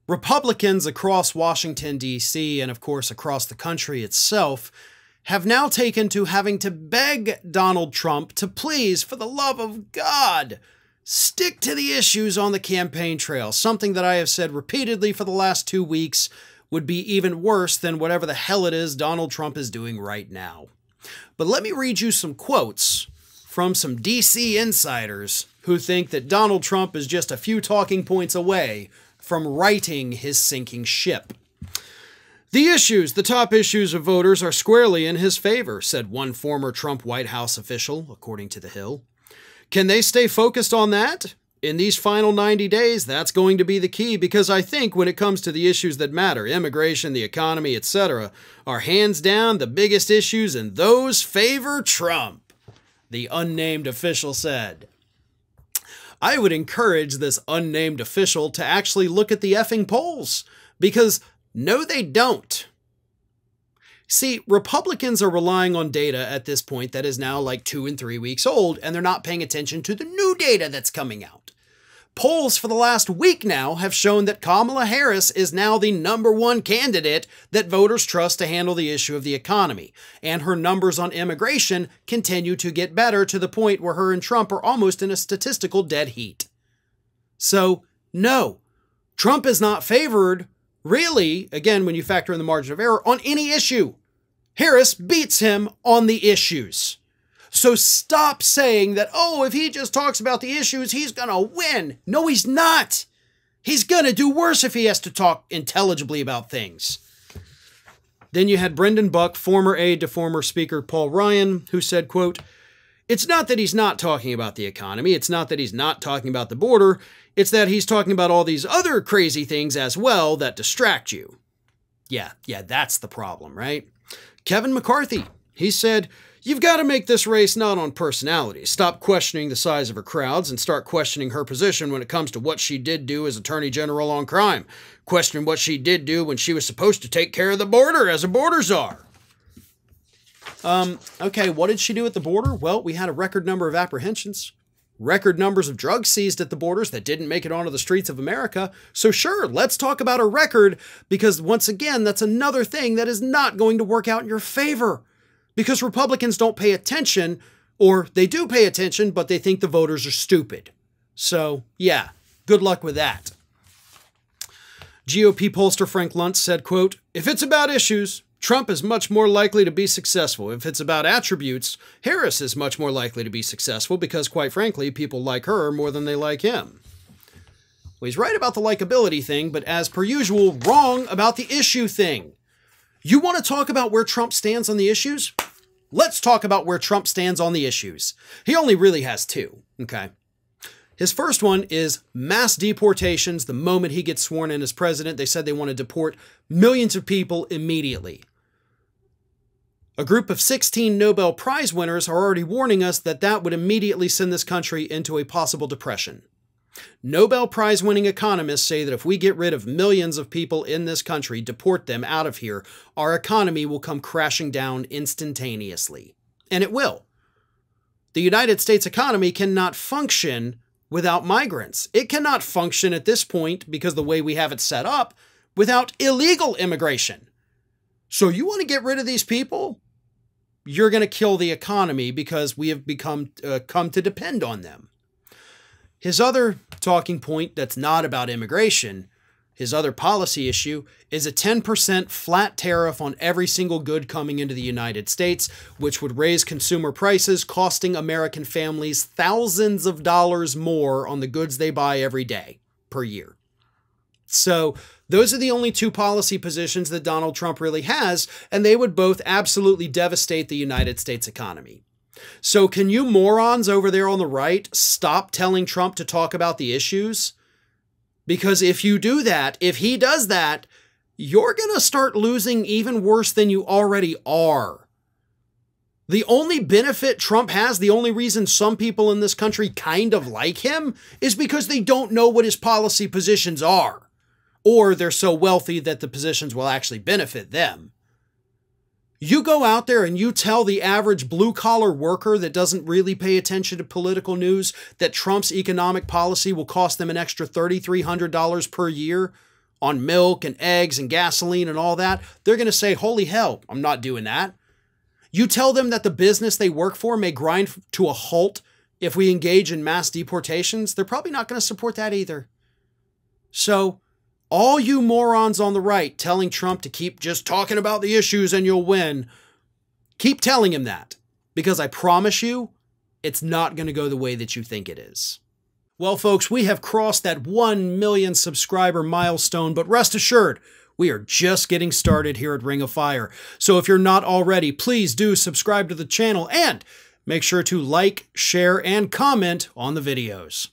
Republicans across Washington, D.C., and of course across the country itself, have now taken to having to beg Donald Trump to please, for the love of God, stick to the issues on the campaign trail, something that I have said repeatedly for the last 2 weeks would be even worse than whatever the hell it is Donald Trump is doing right now. But let me read you some quotes from some DC insiders who think that Donald Trump is just a few talking points away from righting his sinking ship. The top issues of voters are squarely in his favor, said one former Trump White House official, according to The Hill. Can they stay focused on that? In these final 90 days, that's going to be the key, because I think when it comes to the issues that matter, immigration, the economy, etc., are hands down the biggest issues, and those favor Trump, the unnamed official said. I would encourage this unnamed official to actually look at the effing polls, because no, they don't. See, Republicans are relying on data at this point that is now like 2 and 3 weeks old, and they're not paying attention to the new data that's coming out. Polls for the last week now have shown that Kamala Harris is now the #1 candidate that voters trust to handle the issue of the economy, and her numbers on immigration continue to get better to the point where her and Trump are almost in a statistical dead heat. So, no, Trump is not favored, really, again, when you factor in the margin of error, on any issue. Harris beats him on the issues. So stop saying that, oh, if he just talks about the issues, he's going to win. No, he's not. He's going to do worse if he has to talk intelligibly about things. Then you had Brendan Buck, former aide to former Speaker Paul Ryan, who said, quote, "It's not that he's not talking about the economy. It's not that he's not talking about the border. It's that he's talking about all these other crazy things as well that distract you." Yeah, that's the problem, right? Kevin McCarthy, he said, "You've got to make this race not on personality. Stop questioning the size of her crowds and start questioning her position when it comes to what she did do as Attorney General on crime. Question what she did do when she was supposed to take care of the border as a border czar." Okay, what did she do at the border? Well, we had a record number of apprehensions, record numbers of drugs seized at the borders that didn't make it onto the streets of America. So sure, let's talk about a record, because once again, that's another thing that is not going to work out in your favor. Because Republicans don't pay attention, or they do pay attention, but they think the voters are stupid. So yeah, good luck with that. GOP pollster Frank Luntz said, quote, "If it's about issues, Trump is much more likely to be successful. If it's about attributes, Harris is much more likely to be successful because, quite frankly, people like her more than they like him." Well, he's right about the likability thing, but as per usual, wrong about the issue thing. You want to talk about where Trump stands on the issues? Let's talk about where Trump stands on the issues. He only really has two, okay? His first one is mass deportations. The moment he gets sworn in as president, they said they want to deport millions of people immediately. A group of 16 Nobel Prize winners are already warning us that that would immediately send this country into a possible depression. Nobel Prize winning economists say that if we get rid of millions of people in this country, deport them out of here, our economy will come crashing down instantaneously. And it will. The United States economy cannot function without migrants. It cannot function at this point, because the way we have it set up, without illegal immigration. So you want to get rid of these people? You're going to kill the economy, because we have come to depend on them. His other talking point that's not about immigration, his other policy issue, is a 10% flat tariff on every single good coming into the United States, which would raise consumer prices, costing American families thousands of dollars more on the goods they buy every day per year. So those are the only two policy positions that Donald Trump really has, and they would both absolutely devastate the United States economy. So can you morons over there on the right stop telling Trump to talk about the issues? Because if you do that, if he does that, you're going to start losing even worse than you already are. The only benefit Trump has, the only reason some people in this country kind of like him, is because they don't know what his policy positions are. Or they're so wealthy that the positions will actually benefit them. You go out there and you tell the average blue-collar worker that doesn't really pay attention to political news that Trump's economic policy will cost them an extra $3,300 per year. on milk and eggs and gasoline and all that, they're going to say, holy hell, I'm not doing that. You tell them that the business they work for may grind to a halt if we engage in mass deportations, they're probably not going to support that either. So, all you morons on the right telling Trump to keep just talking about the issues and you'll win, keep telling him that, because I promise you, it's not going to go the way that you think it is. Well, folks, we have crossed that 1 million subscriber milestone, but rest assured, we are just getting started here at Ring of Fire. So if you're not already, please do subscribe to the channel and make sure to like, share, and comment on the videos.